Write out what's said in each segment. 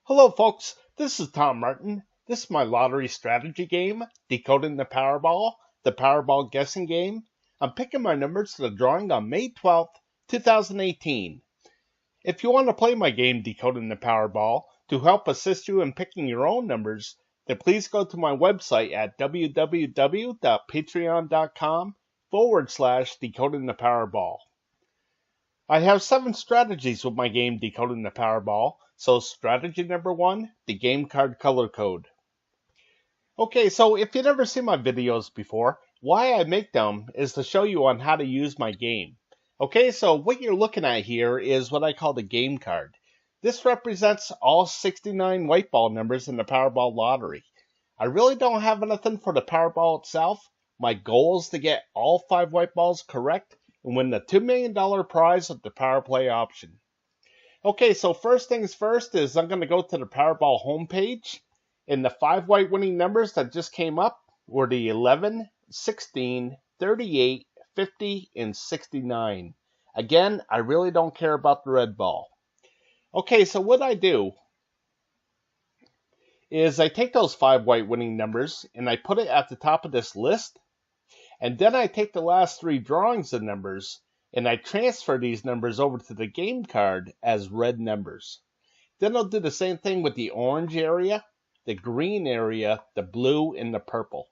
Hello, folks. This is Tom Martin. This is my lottery strategy game, Decoding the Powerball, the Powerball guessing game. I'm picking my numbers for the drawing on May 12th, 2018. If you want to play my game, Decoding the Powerball, to help assist you in picking your own numbers, then please go to my website at www.patreon.com/Decoding the Powerball. I have 7 strategies with my game Decoding the Powerball. So strategy number 1, the game card color code. Okay, so if you've never seen my videos before, why I make them is to show you on how to use my game. Okay, so what you're looking at here is what I call the game card. This represents all 69 white ball numbers in the Powerball lottery. I really don't have anything for the Powerball itself. My goal is to get all 5 white balls correct and win the $2 million prize with the Power Play option. Okay, so first things first is I'm going to go to the Powerball homepage, and the 5 white winning numbers that just came up were the 11, 16, 38, 50, and 69. Again, I really don't care about the red ball. Okay, so what I do is I take those 5 white winning numbers and I put it at the top of this list, and then I take the last 3 drawings of numbers and I transfer these numbers over to the game card as red numbers. Then I'll do the same thing with the orange area, the green area, the blue, and the purple.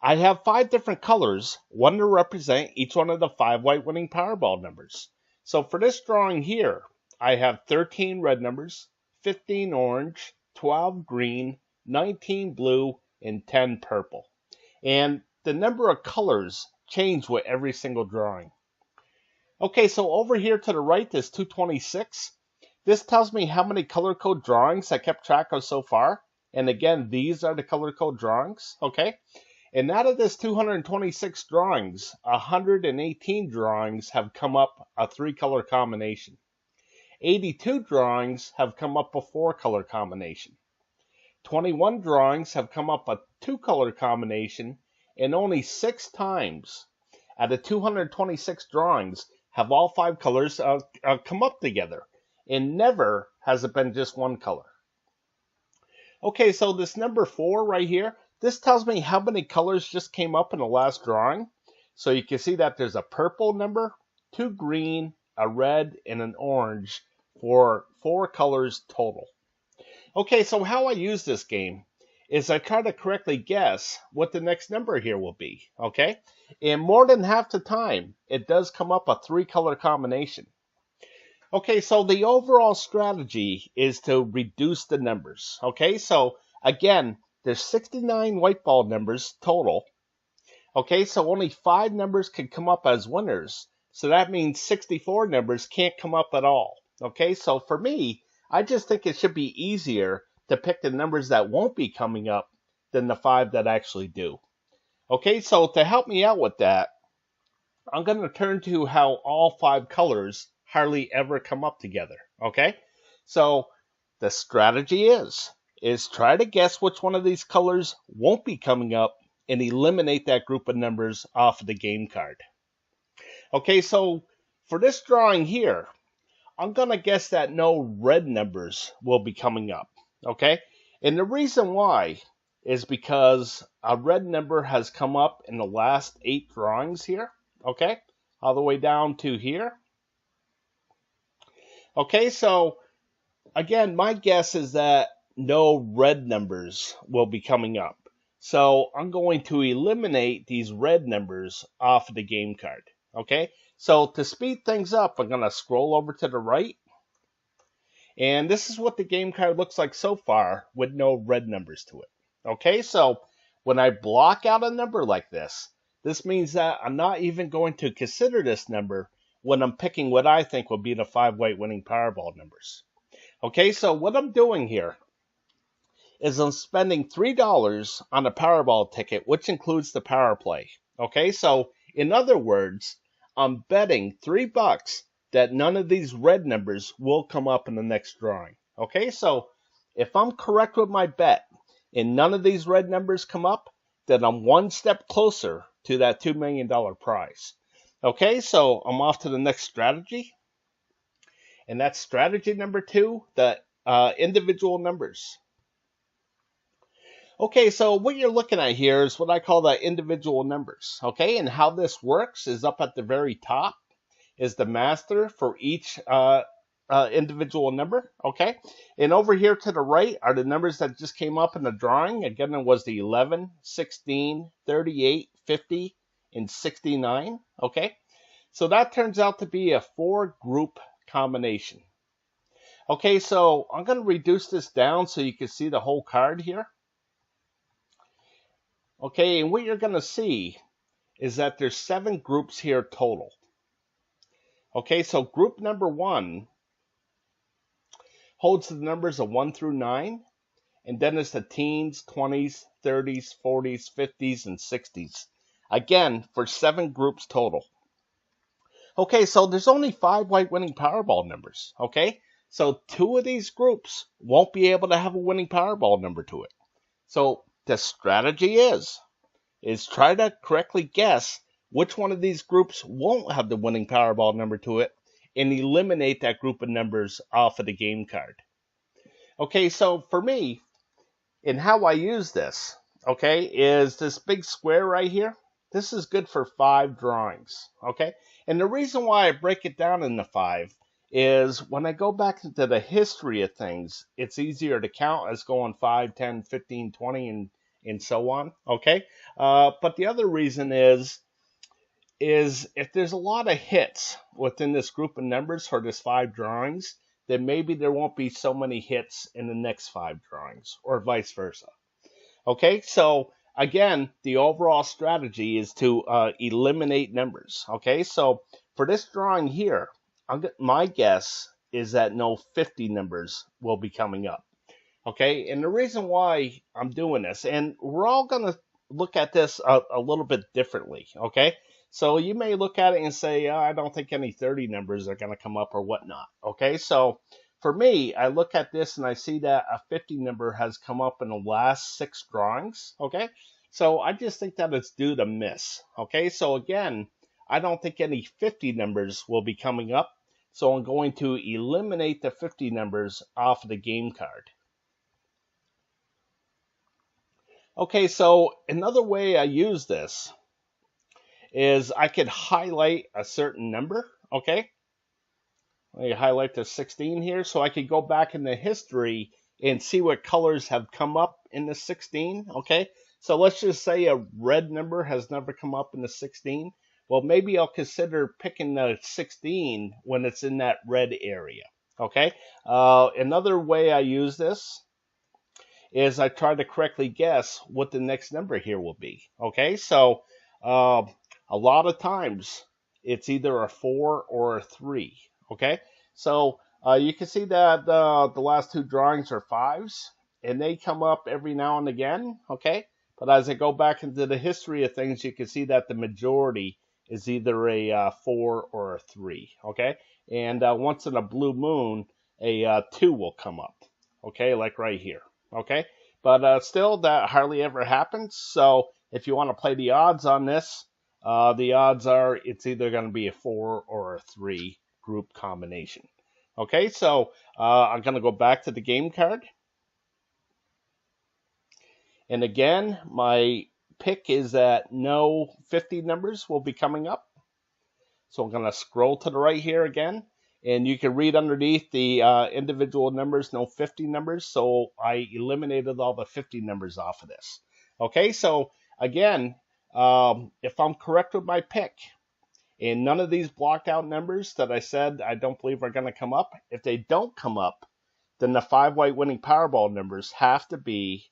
I have 5 different colors, one to represent each one of the 5 white winning Powerball numbers. So for this drawing here, I have 13 red numbers, 15 orange, 12 green, 19 blue, and 10 purple. And the number of colors change with every single drawing. Okay, so over here to the right is 226. This tells me how many color code drawings I kept track of so far. And again, these are the color code drawings, okay? And out of this 226 drawings, 118 drawings have come up a 3-color combination. 82 drawings have come up a 4-color combination. 21 drawings have come up a 2-color combination, and only 6 times out of 226 drawings have all 5 colors come up together, and never has it been just one color. Okay, so this number 4 right here, this tells me how many colors just came up in the last drawing. So you can see that there's a purple number, 2 green, a red, and an orange for 4 colors total. Okay, so how I use this game is I try to correctly guess what the next number here will be, okay? And more than half the time, it does come up a 3-color combination. Okay, so the overall strategy is to reduce the numbers, okay? So again, there's 69 white ball numbers total, okay? So only 5 numbers can come up as winners. So that means 64 numbers can't come up at all, okay? So for me, I just think it should be easier to pick the numbers that won't be coming up than the 5 that actually do. Okay, so to help me out with that, I'm going to turn to how all 5 colors hardly ever come up together. Okay, so the strategy is try to guess which one of these colors won't be coming up and eliminate that group of numbers off of the game card. Okay, so for this drawing here, I'm going to guess that no red numbers will be coming up. Okay, and the reason why is because a red number has come up in the last 8 drawings here, okay, all the way down to here. Okay, so again, my guess is that no red numbers will be coming up. So I'm going to eliminate these red numbers off of the game card, okay? So to speed things up, I'm going to scroll over to the right. And this is what the game card looks like so far with no red numbers to it. Okay, so when I block out a number like this means that I'm not even going to consider this number when I'm picking what I think will be the 5 white winning Powerball numbers. Okay, so what I'm doing here is I'm spending $3 on a Powerball ticket, which includes the Power Play. Okay, so in other words, I'm betting $3 that none of these red numbers will come up in the next drawing. Okay, so if I'm correct with my bet and none of these red numbers come up, then I'm one step closer to that $2 million prize. Okay, so I'm off to the next strategy. And that's strategy number 2, the individual numbers. Okay, so what you're looking at here is what I call the individual numbers. Okay, and how this works is up at the very top is the master for each individual number. Okay, and over here to the right are the numbers that just came up in the drawing. Again, it was the 11, 16, 38, 50, and 69. Okay, so that turns out to be a 4-group combination. Okay, so I'm going to reduce this down so you can see the whole card here. Okay, and what you're going to see is that there's 7 groups here total. Okay, so group number 1 holds the numbers of 1 through 9, and then it's the teens, 20s, 30s, 40s, 50s, and 60s. Again, for 7 groups total. Okay, so there's only 5 white winning Powerball numbers. Okay, so 2 of these groups won't be able to have a winning Powerball number to it. So the strategy is try to correctly guess which one of these groups won't have the winning Powerball number to it and eliminate that group of numbers off of the game card. Okay, so for me, and how I use this, okay, is this big square right here. This is good for 5 drawings, okay? And the reason why I break it down into 5 is when I go back into the history of things, it's easier to count as going 5, 10, 15, 20, and so on, okay? But the other reason is if there's a lot of hits within this group of numbers for this 5 drawings, then maybe there won't be so many hits in the next 5 drawings, or vice versa. Okay, so again, the overall strategy is to eliminate numbers. Okay, so for this drawing here, my guess is that no 50 numbers will be coming up. Okay, and the reason why I'm doing this, and we're all going to look at this a little bit differently. Okay, so you may look at it and say, I don't think any 30 numbers are going to come up or whatnot. Okay, so for me, I look at this and I see that a 50 number has come up in the last 6 drawings. Okay, so I just think that it's due to miss. Okay, so again, I don't think any 50 numbers will be coming up. So I'm going to eliminate the 50 numbers off of the game card. Okay, so another way I use this is I could highlight a certain number. Okay, let me highlight the 16 here, so I could go back in the history and see what colors have come up in the 16. Okay, so let's just say a red number has never come up in the 16. Well, maybe I'll consider picking the 16 when it's in that red area. Okay, another way I use this is I try to correctly guess what the next number here will be. Okay, so a lot of times it's either a 4 or a 3. Okay, so you can see that the last 2 drawings are 5s, and they come up every now and again. Okay, but as I go back into the history of things, you can see that the majority is either a 4 or a 3. Okay, and once in a blue moon, a 2 will come up. Okay, like right here. Okay, but still, that hardly ever happens. So if you want to play the odds on this, the odds are it's either going to be a 4 or a 3 group combination. Okay, so I'm going to go back to the game card. And again, my pick is that no 50 numbers will be coming up. So I'm going to scroll to the right here again. And you can read underneath the individual numbers, no 50 numbers. So I eliminated all the 50 numbers off of this. Okay, so again, if I'm correct with my pick, and none of these blocked out numbers that I said I don't believe are going to come up, if they don't come up, then the 5 white winning Powerball numbers have to be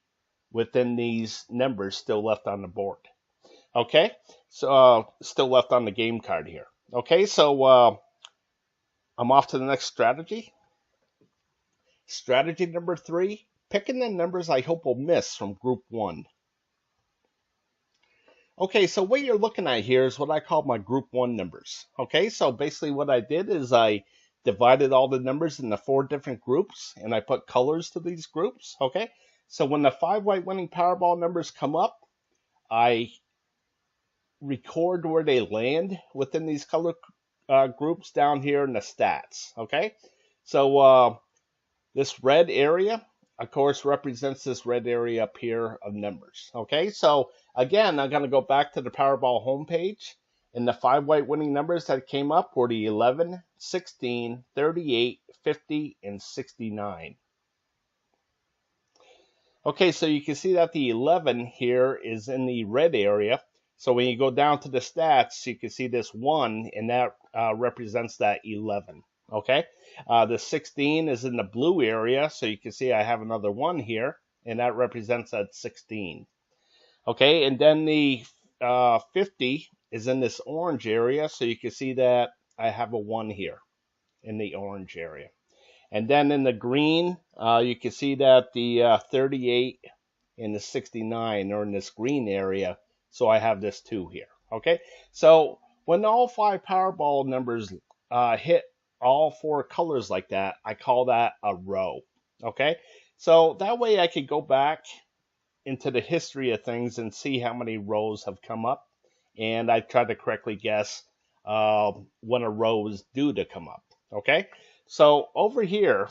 within these numbers still left on the board. Okay, so still left on the game card here. Okay, so I'm off to the next strategy. Strategy number 3, picking the numbers I hope will miss from group 1. Okay, so what you're looking at here is what I call my group 1 numbers. Okay, so basically what I did is I divided all the numbers into 4 different groups, and I put colors to these groups. Okay, so when the 5 white winning Powerball numbers come up, I record where they land within these color groups down here in the stats. Okay, so This red area, of course, represents this red area up here of numbers. Okay, so again, I'm going to go back to the Powerball homepage, and the 5 white winning numbers that came up were the 11, 16, 38, 50, and 69. Okay, so you can see that the 11 here is in the red area. So when you go down to the stats, you can see this 1, and that represents that 11. Okay, the 16 is in the blue area, so you can see I have another 1 here, and that represents that 16. Okay, and then the 50 is in this orange area, so you can see that I have a 1 here in the orange area. And then in the green, you can see that the 38 and the 69 are in this green area, so I have this 2 here. Okay, so when all 5 Powerball numbers hit all 4 colors like that, I call that a row. Okay, so that way I could go back into the history of things and see how many rows have come up, and I try to correctly guess when a row is due to come up. Okay, so over here,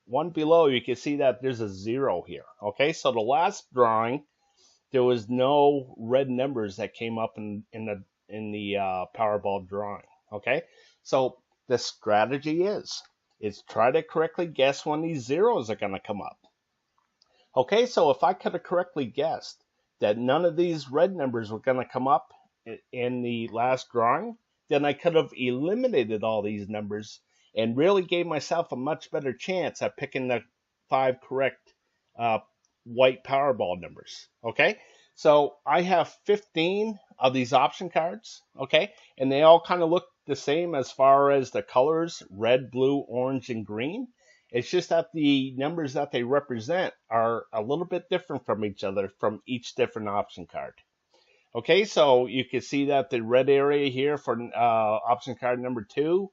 one below, you can see that there's a 0 here. Okay, so the last drawing, there was no red numbers that came up in the Powerball drawing. Okay, so the strategy is try to correctly guess when these zeros are going to come up. Okay, so if I could have correctly guessed that none of these red numbers were going to come up in the last drawing, then I could have eliminated all these numbers and really gave myself a much better chance at picking the 5 correct white Powerball numbers. Okay, so I have 15 of these option cards. Okay, and they all kind of look the same as far as the colors: red, blue, orange, and green. It's just that the numbers that they represent are a little bit different from each other from each different option card. Okay, so you can see that the red area here for option card number 2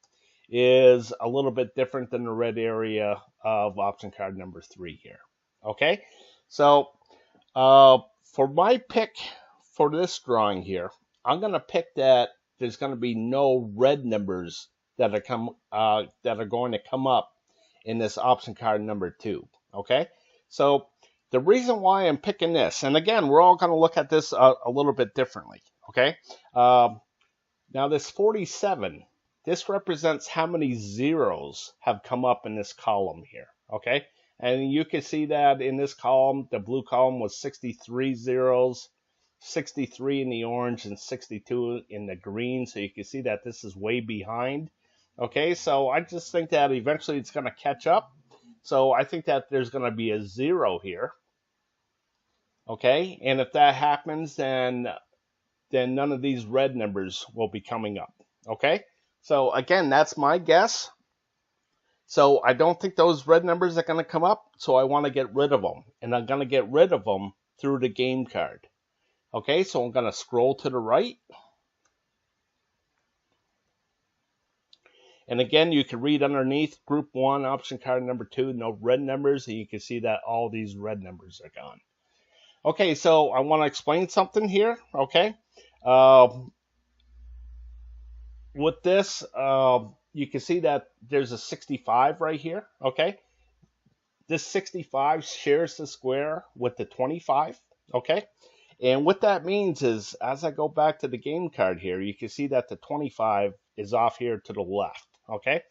is a little bit different than the red area of option card number 3 here. Okay, so for my pick for this drawing here, I'm going to pick that there's going to be no red numbers that are going to come up in this option card number 2. Okay, so the reason why I'm picking this, and again, we're all going to look at this a little bit differently. Okay, now this 47, this represents how many zeros have come up in this column here. Okay, and you can see that in this column, the blue column was 63 zeros, 63 in the orange, and 62 in the green. So you can see that this is way behind. Okay, so I just think that eventually it's going to catch up. So I think that there's going to be a 0 here. Okay, and if that happens, then none of these red numbers will be coming up. Okay, so again, that's my guess. So I don't think those red numbers are going to come up, so I want to get rid of them. And I'm going to get rid of them through the game card. Okay, so I'm going to scroll to the right. And again, you can read underneath group 1, option card number 2, no red numbers, and you can see that all these red numbers are gone. Okay, so I want to explain something here. Okay, with this, you can see that there's a 65 right here. Okay, this 65 shares the square with the 25. Okay, and what that means is, as I go back to the game card here, you can see that the 25 is off here to the left. Okay,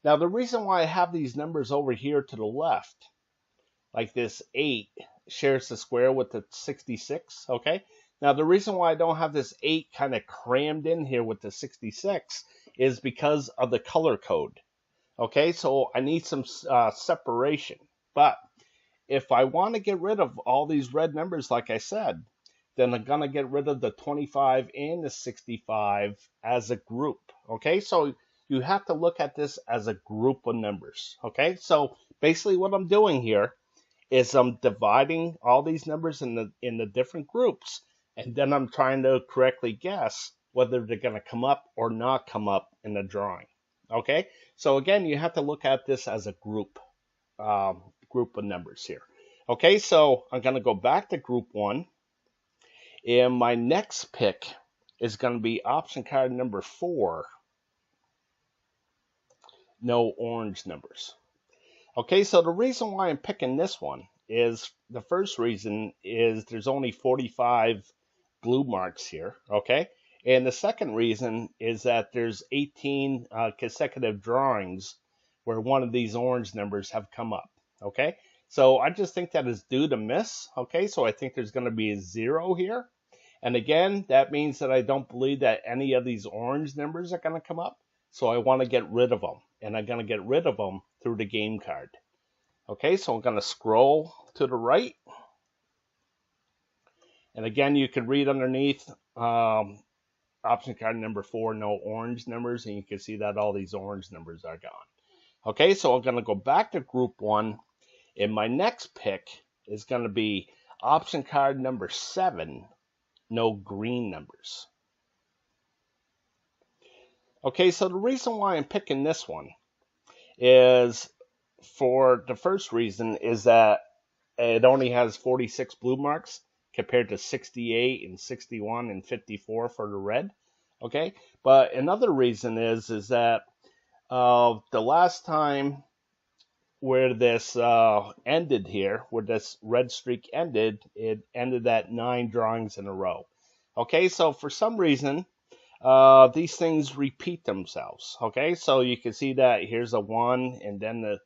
now the reason why I have these numbers over here to the left, like this 8 shares the square with the 66. Okay, now the reason why I don't have this 8 kind of crammed in here with the 66 is because of the color code. Okay, so I need some separation. But if I want to get rid of all these red numbers, like I said, then I'm going to get rid of the 25 and the 65 as a group. Okay, so you have to look at this as a group of numbers. Okay, so basically what I'm doing here is I'm dividing all these numbers in the different groups, and then I'm trying to correctly guess whether they're going to come up or not come up in the drawing. Okay, so again, you have to look at this as a group of numbers here. Okay, so I'm going to go back to group 1, and my next pick is going to be option card number 4, no orange numbers. Okay, so the reason why I'm picking this one is the first reason is there's only 45 blue marks here, okay? And the second reason is that there's 18 consecutive drawings where one of these orange numbers have come up, okay? So I just think that is due to miss, okay? So I think there's going to be a 0 here. And again, that means that I don't believe that any of these orange numbers are going to come up. So I want to get rid of them. And I'm going to get rid of them through the game card. Okay, so I'm going to scroll to the right. And again, you can read underneath option card number 4, no orange numbers. And you can see that all these orange numbers are gone. Okay, so I'm going to go back to group 1. And my next pick is going to be option card number 7, no green numbers. Okay, so the reason why I'm picking this one is, for the first reason, is that it only has 46 blue marks compared to 68 and 61 and 54 for the red. Okay, but another reason is that the last time where this ended here, where this red streak ended, it ended at 9 drawings in a row. Okay, so for some reason, these things repeat themselves. Okay, so you can see that here's a 1, and then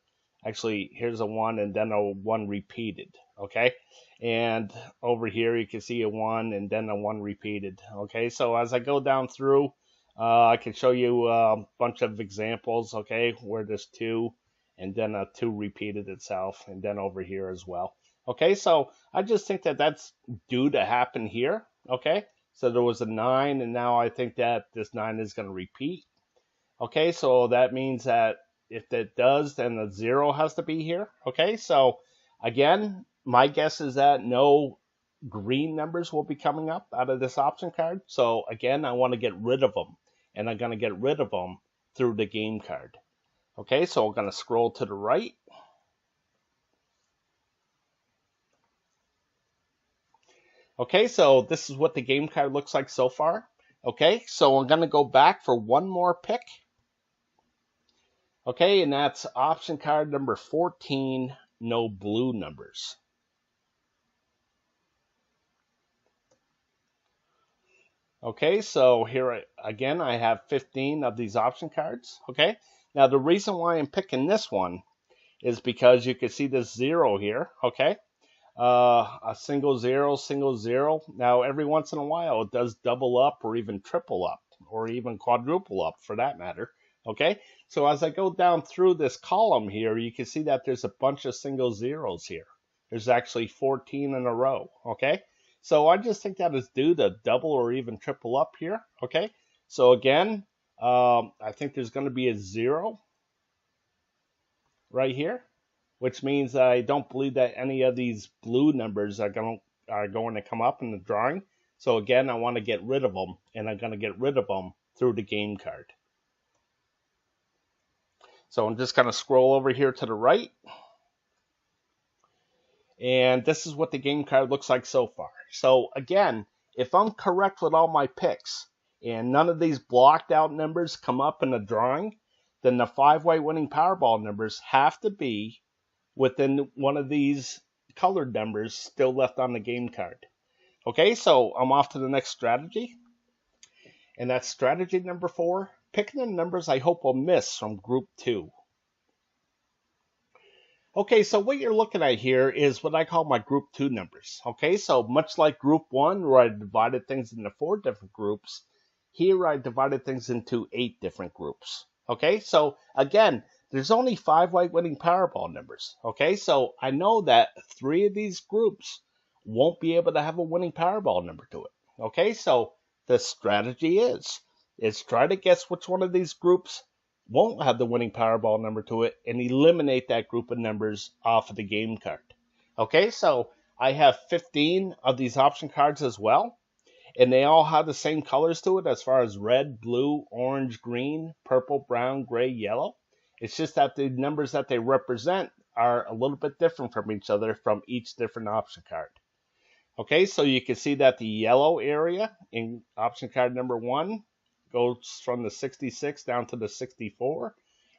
here's a 1, and then a 1 repeated. Okay, and over here you can see a 1 and then a 1 repeated. Okay, so as I go down through, I can show you a bunch of examples. Okay, where there's 2 and then a 2 repeated itself, and then over here as well. Okay, so I just think that that's due to happen here. Okay, so there was a 9, and now I think that this 9 is going to repeat. Okay, so that means that if that does, then the 0 has to be here. Okay, so again, my guess is that no green numbers will be coming up out of this option card. So again, I want to get rid of them, and I'm going to get rid of them through the game card. Okay, so I'm going to scroll to the right. Okay, so this is what the game card looks like so far. Okay, so I'm going to go back for one more pick. Okay, and that's option card number 14, no blue numbers. Okay, so here again, I have 15 of these option cards. Okay, now the reason why I'm picking this one is because you can see this 0 here. Okay, a single 0, single 0. Now, every once in a while, it does double up or even triple up or even quadruple up for that matter. Okay, so as I go down through this column here, you can see that there's a bunch of single zeros here. There's actually 14 in a row. Okay, so I just think that is due to double or even triple up here. Okay, so again, I think there's going to be a 0 right here, which means I don't believe that any of these blue numbers are going to come up in the drawing. So again, I want to get rid of them, and I'm going to get rid of them through the game card. So I'm just going to scroll over here to the right. And this is what the game card looks like so far. So again, if I'm correct with all my picks, and none of these blocked out numbers come up in the drawing, then the 5-way winning Powerball numbers have to be within one of these colored numbers still left on the game card. Okay, so I'm off to the next strategy. And that's strategy number 4, picking the numbers I hope will miss from group 2. Okay, so what you're looking at here is what I call my group 2 numbers. Okay, so much like group 1, where I divided things into 4 different groups, here I divided things into 8 different groups. Okay, so again, there's only 5-way winning Powerball numbers. Okay, so I know that 3 of these groups won't be able to have a winning Powerball number to it. Okay, so the strategy is try to guess which one of these groups won't have the winning Powerball number to it and eliminate that group of numbers off of the game card. Okay, so I have 15 of these option cards as well, and they all have the same colors to it as far as red, blue, orange, green, purple, brown, gray, yellow. It's just that the numbers that they represent are a little bit different from each other from each different option card. Okay, so you can see that the yellow area in option card number 1 goes from the 66 down to the 64.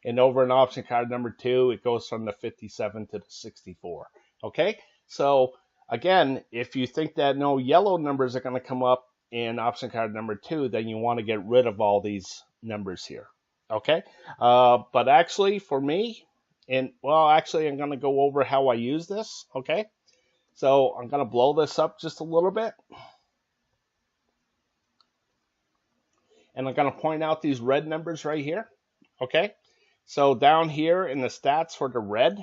And over in option card number 2, it goes from the 57 to the 64. Okay, so again, if you think that no yellow numbers are going to come up in option card number 2, then you want to get rid of all these numbers here. Okay, but actually for me, I'm going to go over how I use this. Okay, so I'm going to blow this up just a little bit. And I'm going to point out these red numbers right here. Okay, so down here in the stats for the red.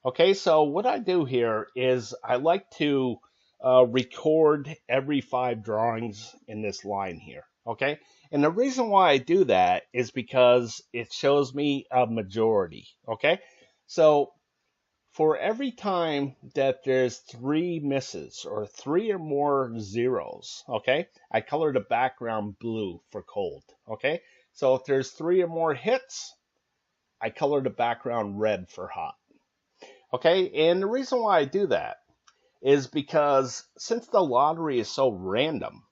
Okay, so what I do here is I like to record every 5 drawings in this line here. Okay, and the reason why I do that is because it shows me a majority. Okay, so for every time that there's 3 misses or 3 or more zeros, okay, I color the background blue for cold. Okay, so if there's 3 or more hits, I color the background red for hot. Okay, and the reason why I do that is because since the lottery is so random,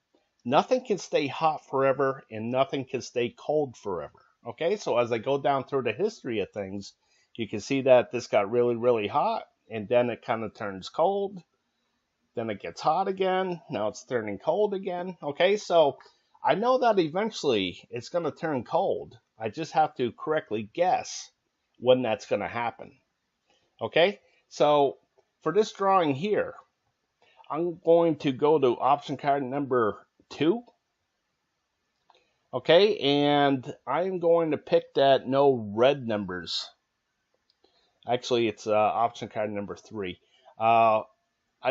nothing can stay hot forever and nothing can stay cold forever. Okay, so as I go down through the history of things, you can see that this got really, really hot, and then it kind of turns cold. Then it gets hot again. Now it's turning cold again. Okay, so I know that eventually it's going to turn cold. I just have to correctly guess when that's going to happen. Okay, so for this drawing here, I'm going to go to option card number 2. Okay, and I'm going to pick that no red numbers. Actually, it's option card number 3. I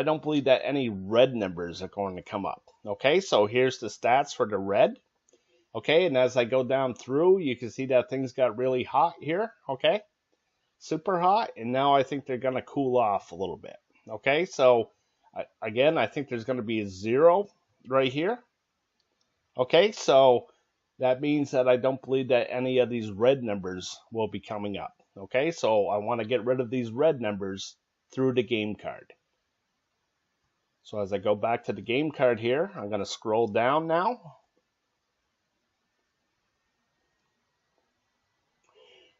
don't believe that any red numbers are going to come up. Okay, so here's the stats for the red. Okay, and as I go down through, you can see that things got really hot here. Okay, super hot, and now I think they're going to cool off a little bit. Okay, so again, I think there's going to be a 0 right here. Okay, so that means that I don't believe that any of these red numbers will be coming up. Okay, so I want to get rid of these red numbers through the game card. So as I go back to the game card here, I'm going to scroll down now.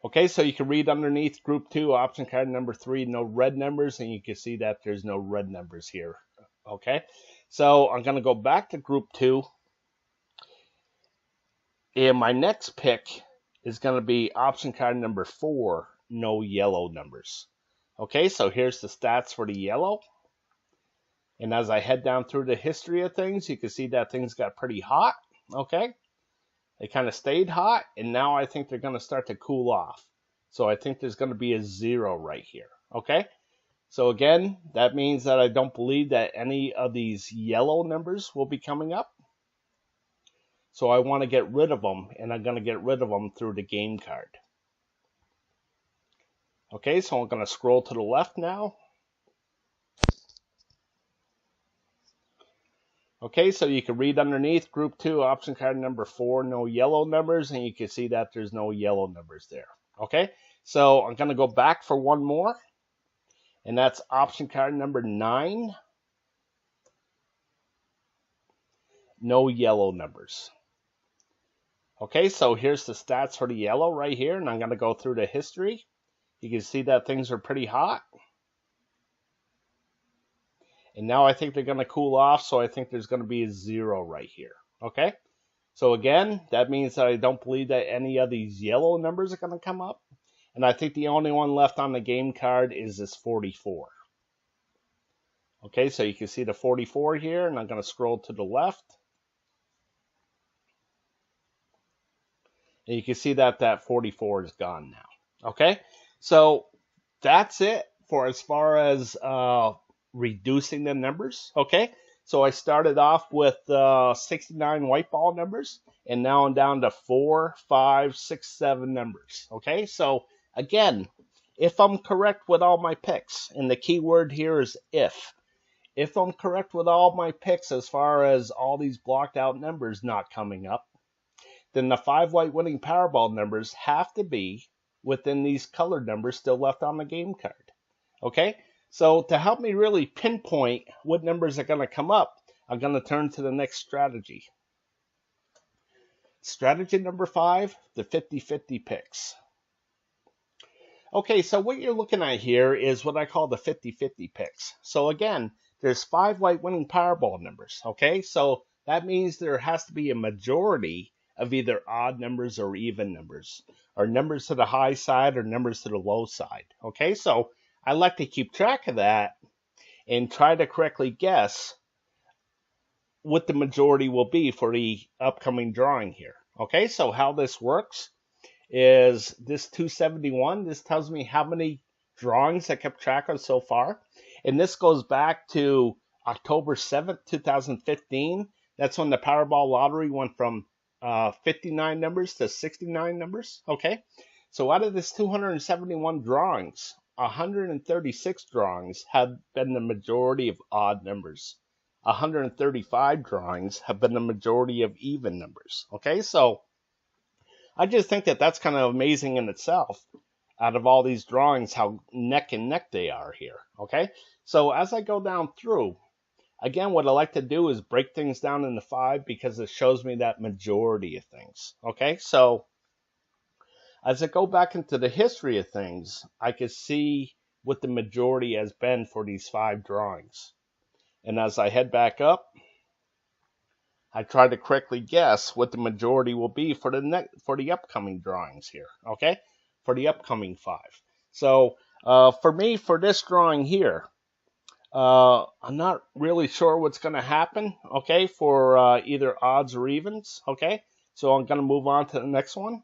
Okay, so you can read underneath group 2, option card number 3, no red numbers, and you can see that there's no red numbers here. Okay, so I'm going to go back to group 2, and my next pick is going to be option card number 4, no yellow numbers. Okay, so here's the stats for the yellow. And as I head down through the history of things, you can see that things got pretty hot. Okay, they kind of stayed hot, and now I think they're going to start to cool off. So I think there's going to be a 0 right here. Okay, so again, that means that I don't believe that any of these yellow numbers will be coming up. So I want to get rid of them, and I'm going to get rid of them through the game card. Okay, so I'm going to scroll to the left now. Okay, so you can read underneath group 2, option card number 4, no yellow numbers, and you can see that there's no yellow numbers there. Okay, so I'm going to go back for one more, and that's option card number 9, no yellow numbers. Okay, so here's the stats for the yellow right here, and I'm going to go through the history. You can see that things are pretty hot. And now I think they're going to cool off, so I think there's going to be a 0 right here. Okay, so again, that means that I don't believe that any of these yellow numbers are going to come up. And I think the only one left on the game card is this 44. Okay, so you can see the 44 here, and I'm going to scroll to the left. And you can see that that 44 is gone now. Okay, so that's it for as far as reducing the numbers. Okay, so I started off with 69 white ball numbers, and now I'm down to 4, 5, 6, 7 numbers. Okay, so again, if I'm correct with all my picks, and the key word here is if I'm correct with all my picks as far as all these blocked out numbers not coming up, then the 5 white winning Powerball numbers have to be within these colored numbers still left on the game card. Okay, so to help me really pinpoint what numbers are going to come up, I'm going to turn to the next strategy. Strategy number 5, the 50-50 picks. Okay, so what you're looking at here is what I call the 50-50 picks. So again, there's 5 white winning Powerball numbers, okay? So that means there has to be a majority of either odd numbers or even numbers, or numbers to the high side or numbers to the low side, okay? So I like to keep track of that and try to correctly guess what the majority will be for the upcoming drawing here, okay? So how this works is this 271. This tells me how many drawings I kept track of so far. And this goes back to October 7th, 2015. That's when the Powerball lottery went from 59 numbers to 69 numbers. Okay. So out of this 271 drawings, 136 drawings have been the majority of odd numbers. 135 drawings have been the majority of even numbers. Okay. So I just think that that's kind of amazing in itself, out of all these drawings, how neck and neck they are here, okay? So as I go down through, again, what I like to do is break things down into 5 because it shows me that majority of things, okay? So as I go back into the history of things, I can see what the majority has been for these 5 drawings. And as I head back up, I try to correctly guess what the majority will be for the upcoming drawings here, okay? For the upcoming 5. So for me, for this drawing here, I'm not really sure what's going to happen, okay, for either odds or evens, okay? So I'm going to move on to the next one.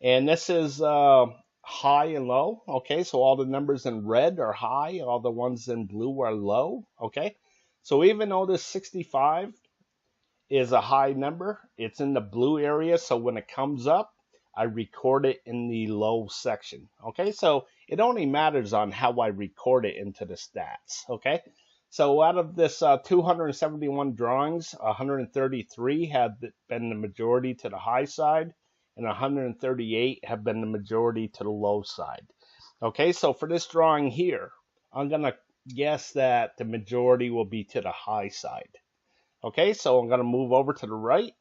And this is high and low, okay? So all the numbers in red are high, all the ones in blue are low, okay? So even though this 65 is a high number, it's in the blue area, so when it comes up, I record it in the low section, okay? So it only matters on how I record it into the stats, okay? So out of this 271 drawings, 133 have been the majority to the high side, and 138 have been the majority to the low side. Okay, so for this drawing here, I'm going to guess that the majority will be to the high side. Okay, so I'm going to move over to the right,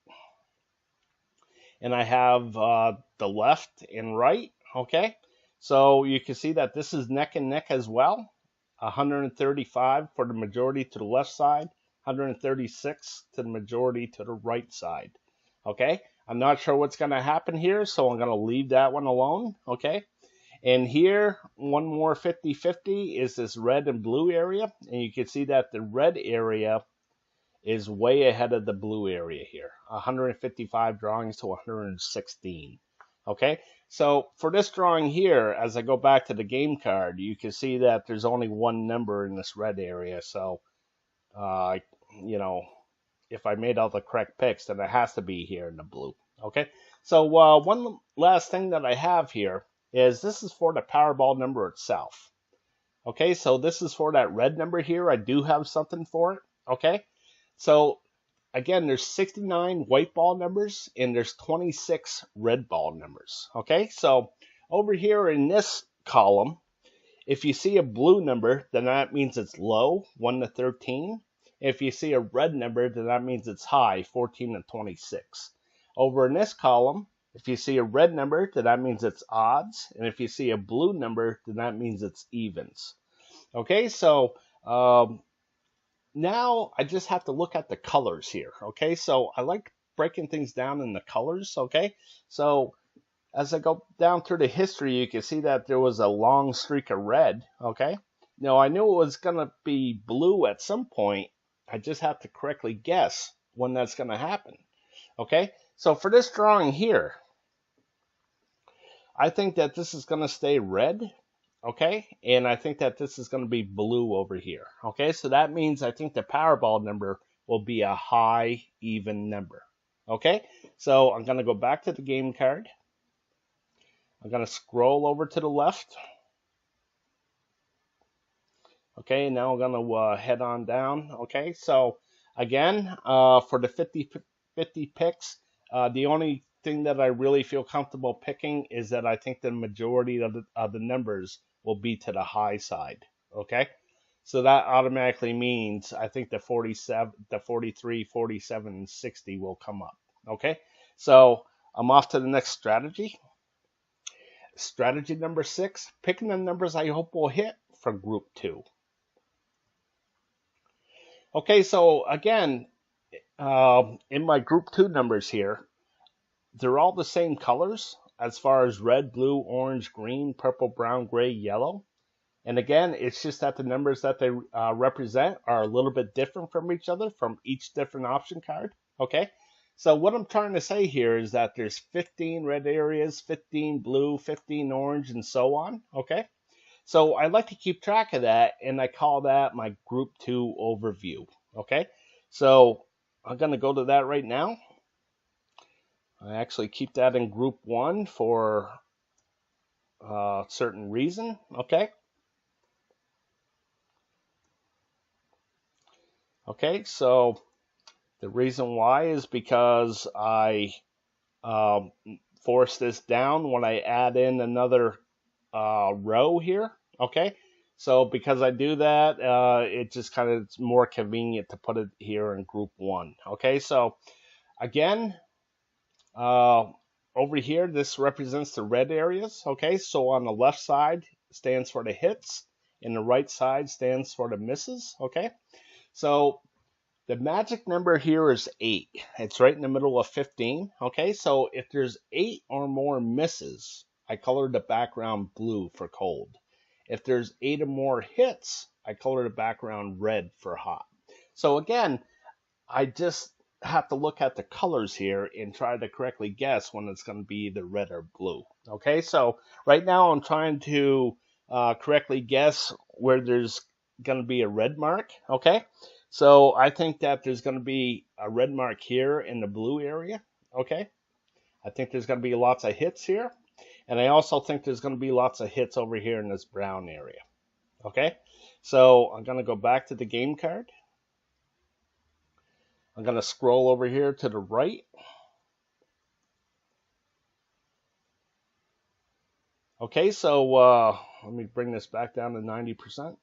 and I have the left and right, okay? So you can see that this is neck and neck as well. 135 for the majority to the left side, 136 to the majority to the right side, okay? I'm not sure what's going to happen here, so I'm going to leave that one alone, okay? And here, one more 50-50 is this red and blue area, and you can see that the red area is way ahead of the blue area here, 155 drawings to 116. Okay, so for this drawing here, as I go back to the game card, you can see that there's only one number in this red area. So, you know, if I made all the correct picks, then it has to be here in the blue. Okay, so one last thing that I have here is this is for the Powerball number itself. Okay, so this is for that red number here. I do have something for it. Okay. So again, there's 69 white ball numbers and there's 26 red ball numbers. Okay, so over here in this column, if you see a blue number, then that means it's low, 1 to 13. If you see a red number, then that means it's high, 14 to 26. Over in this column, if you see a red number, then that means it's odds. And if you see a blue number, then that means it's evens. Okay, so now I just have to look at the colors here, okay? So I like breaking things down in the colors, okay? So as I go down through the history, you can see that there was a long streak of red, okay? Now I knew it was going to be blue at some point. I just have to correctly guess when that's going to happen, okay? So for this drawing here, I think that this is going to stay red. Okay, and I think that this is going to be blue over here. Okay, so that means I think the Powerball number will be a high even number. Okay, so I'm going to go back to the game card. I'm going to scroll over to the left. Okay, now I'm going to head on down. Okay, so again, for the 50-50 picks, the only thing that I really feel comfortable picking is that I think the majority of the numbers will be to the high side, okay? So that automatically means I think the 47, the 43, 47, and 60 will come up, okay? So I'm off to the next strategy. Strategy number 6, picking the numbers I hope will hit for group 2. Okay, so again, in my group 2 numbers here, they're all the same colors as far as red, blue, orange, green, purple, brown, gray, yellow. And again, it's just that the numbers that they represent are a little bit different from each other, from each different option card. Okay, so what I'm trying to say here is that there's 15 red areas, 15 blue, 15 orange, and so on. Okay, so I like to keep track of that, and I call that my Group 2 overview. Okay, so I'm going to go to that right now. I actually keep that in Group 1 for a certain reason. Okay. Okay, so the reason why is because I force this down when I add in another row here. Okay, so because I do that, it just kind of it's more convenient to put it here in Group 1. Okay, so again, over here, this represents the red areas. Okay, so on the left side stands for the hits, and the right side stands for the misses. Okay. So the magic number here is 8. It's right in the middle of 15. Okay, so if there's 8 or more misses, I color the background blue for cold. If there's 8 or more hits, I color the background red for hot. So again, I just have to look at the colors here and try to correctly guess when it's going to be either red or blue. Okay, so right now I'm trying to correctly guess where there's going to be a red mark. Okay, so I think that there's going to be a red mark here in the blue area. Okay, I think there's going to be lots of hits here, and I also think there's going to be lots of hits over here in this brown area. Okay, so I'm going to go back to the game card. I'm going to scroll over here to the right. Okay, so let me bring this back down to 90%.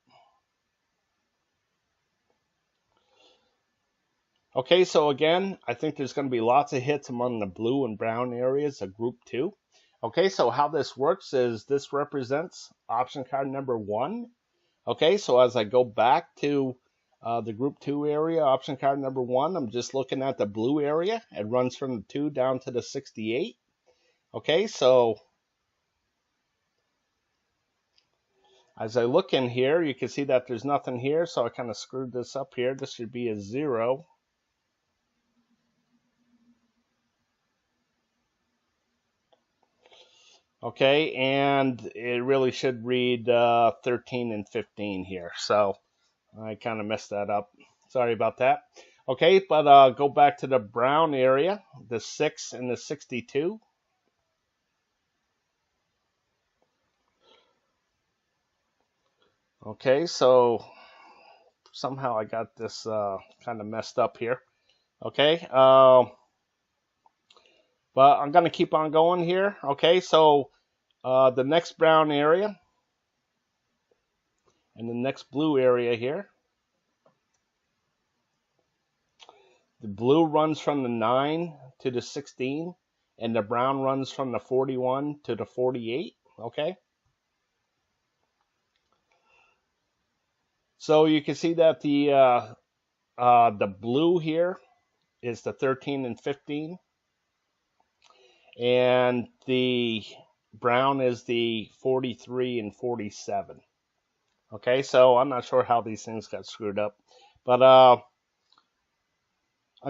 Okay, so again, I think there's going to be lots of hits among the blue and brown areas of Group 2. Okay, so how this works is this represents option card number 1. Okay, so as I go back to the Group 2 area, option card number 1, I'm just looking at the blue area. It runs from the 2 down to the 68. Okay, so as I look in here, you can see that there's nothing here, so I kind of screwed this up here. This should be a 0. Okay, and it really should read 13 and 15 here, so I kind of messed that up. Sorry about that. Okay, but go back to the brown area, the 6 and the 62. Okay, so somehow I got this kind of messed up here. Okay, but I'm going to keep on going here. Okay, so the next brown area and the next blue area here. The blue runs from the 9 to the 16, and the brown runs from the 41 to the 48. Okay. So you can see that the blue here is the 13 and 15, and the brown is the 43 and 47. Okay, so I'm not sure how these things got screwed up, but I'm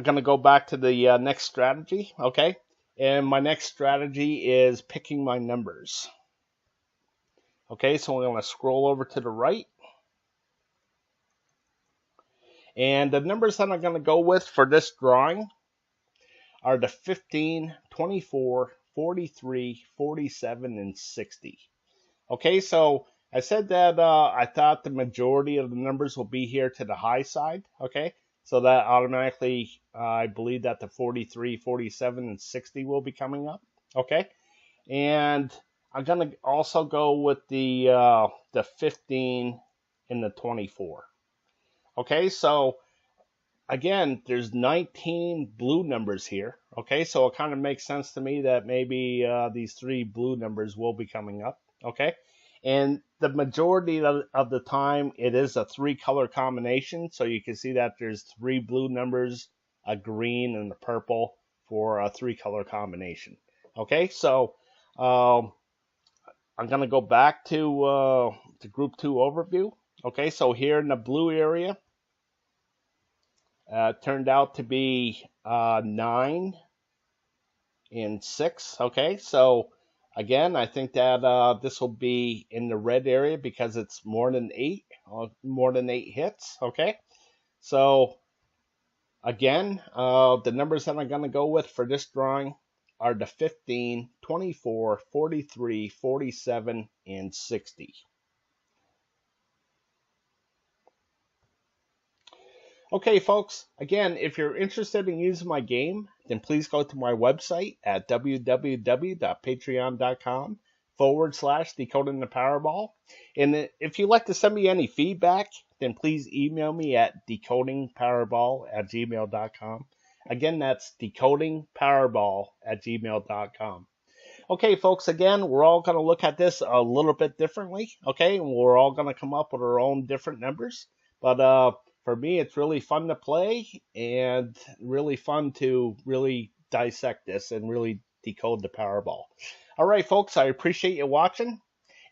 going to go back to the next strategy. Okay, and my next strategy is picking my numbers. Okay, so I'm going to scroll over to the right. And the numbers that I'm going to go with for this drawing are the 15, 24, 43, 47, and 60. Okay, so I said that I thought the majority of the numbers will be here to the high side. Okay, so that automatically, I believe that the 43, 47, and 60 will be coming up. Okay, and I'm going to also go with the 15 and the 24. Okay, so again, there's 19 blue numbers here. Okay, so it kind of makes sense to me that maybe these 3 blue numbers will be coming up. Okay, and the majority of the time it is a 3-color combination. So you can see that there's 3 blue numbers, a green, and a purple for a 3-color combination. Okay, so I'm going to go back to Group 2 overview. Okay, so here in the blue area, turned out to be 9 and 6. Okay, so again, I think that this will be in the red area because it's more than 8 hits. Okay, so again, the numbers that I'm going to go with for this drawing are the 15, 24, 43, 47, and 60. Okay, folks, again, if you're interested in using my game, then please go to my website at www.patreon.com/decoding the Powerball. And if you'd like to send me any feedback, then please email me at decodingpowerball@gmail.com. Again, that's decodingpowerball@gmail.com. Okay, folks, again, we're all going to look at this a little bit differently, okay? And we're all going to come up with our own different numbers. But for me, it's really fun to play and really fun to really dissect this and really decode the Powerball. All right, folks, I appreciate you watching.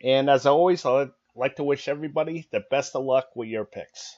And as always, I'd like to wish everybody the best of luck with your picks.